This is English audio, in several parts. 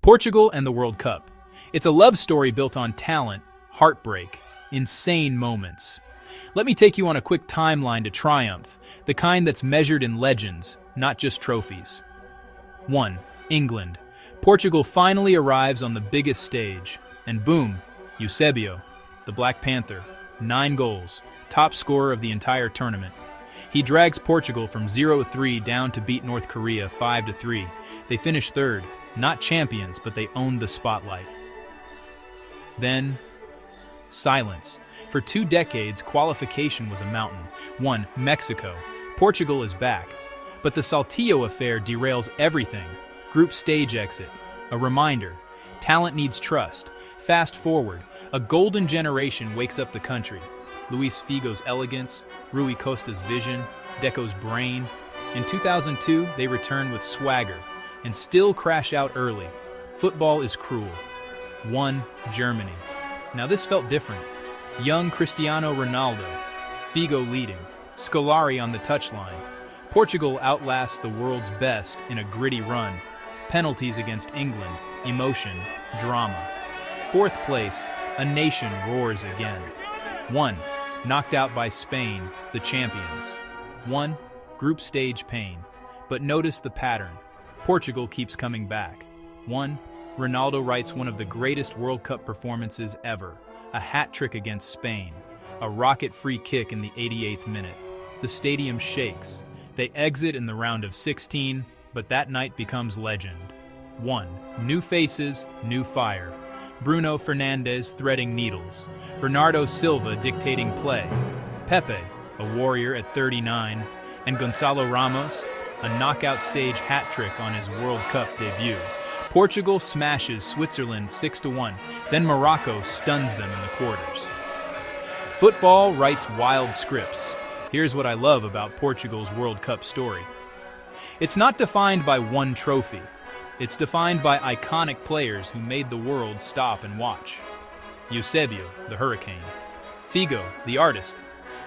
Portugal and the World Cup. It's a love story built on talent, heartbreak, insane moments. Let me take you on a quick timeline to triumph, the kind that's measured in legends, not just trophies. 1. England. Portugal finally arrives on the biggest stage, and boom, Eusebio, the Black Panther, 9 goals, top scorer of the entire tournament. He drags Portugal from 0-3 down to beat North Korea 5-3. They finish third, not champions, but they owned the spotlight. Then, silence. For 2 decades, qualification was a mountain. 1. Mexico. Portugal is back. But the Saltillo affair derails everything. Group stage exit. A reminder. Talent needs trust. Fast forward. A golden generation wakes up the country. Luis Figo's elegance, Rui Costa's vision, Deco's brain. In 2002, they return with swagger and still crash out early. Football is cruel. 1. Germany. Now this felt different. Young Cristiano Ronaldo, Figo leading, Scolari on the touchline. Portugal outlasts the world's best in a gritty run. Penalties against England, emotion, drama. 4th place, a nation roars again. 1. Knocked out by Spain, the champions. 1. Group stage pain. But notice the pattern. Portugal keeps coming back. 1. Ronaldo writes one of the greatest World Cup performances ever. A hat-trick against Spain. A rocket free kick in the 88th minute. The stadium shakes. They exit in the round of 16, but that night becomes legend. 1. New faces, new fire. Bruno Fernandes threading needles. Bernardo Silva dictating play. Pepe, a warrior at 39. And Gonçalo Ramos, a knockout stage hat-trick on his World Cup debut. Portugal smashes Switzerland 6-1, then Morocco stuns them in the quarters. Football writes wild scripts. Here's what I love about Portugal's World Cup story. It's not defined by one trophy. It's defined by iconic players who made the world stop and watch. Eusebio, the hurricane. Figo, the artist.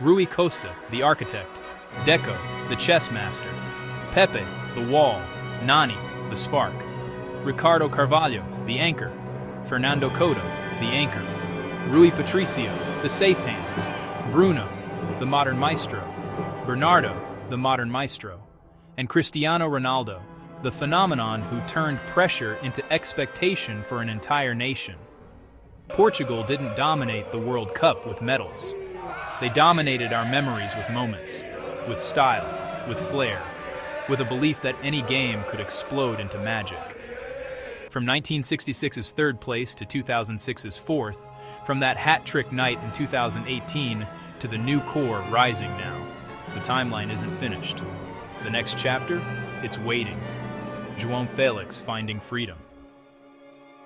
Rui Costa, the architect. Deco, the chess master. Pepe, the wall. Nani, the spark. Ricardo Carvalho, the anchor. Fernando Couto, the anchor. Rui Patricio, the safe hands. Bruno, the modern maestro. Bernardo, the modern maestro. And Cristiano Ronaldo, the phenomenon who turned pressure into expectation for an entire nation. Portugal didn't dominate the World Cup with medals. They dominated our memories with moments, with style, with flair, with a belief that any game could explode into magic. From 1966's 3rd place to 2006's 4th, from that hat-trick night in 2018 to the new core rising now, the timeline isn't finished. The next chapter, it's waiting. João Felix finding freedom.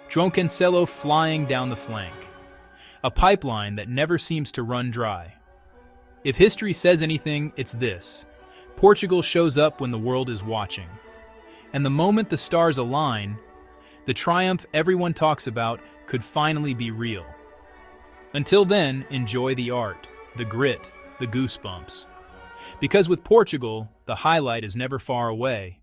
João Cancelo flying down the flank. A pipeline that never seems to run dry. If history says anything, it's this. Portugal shows up when the world is watching. And the moment the stars align, the triumph everyone talks about could finally be real. Until then, enjoy the art, the grit, the goosebumps. Because with Portugal, the highlight is never far away.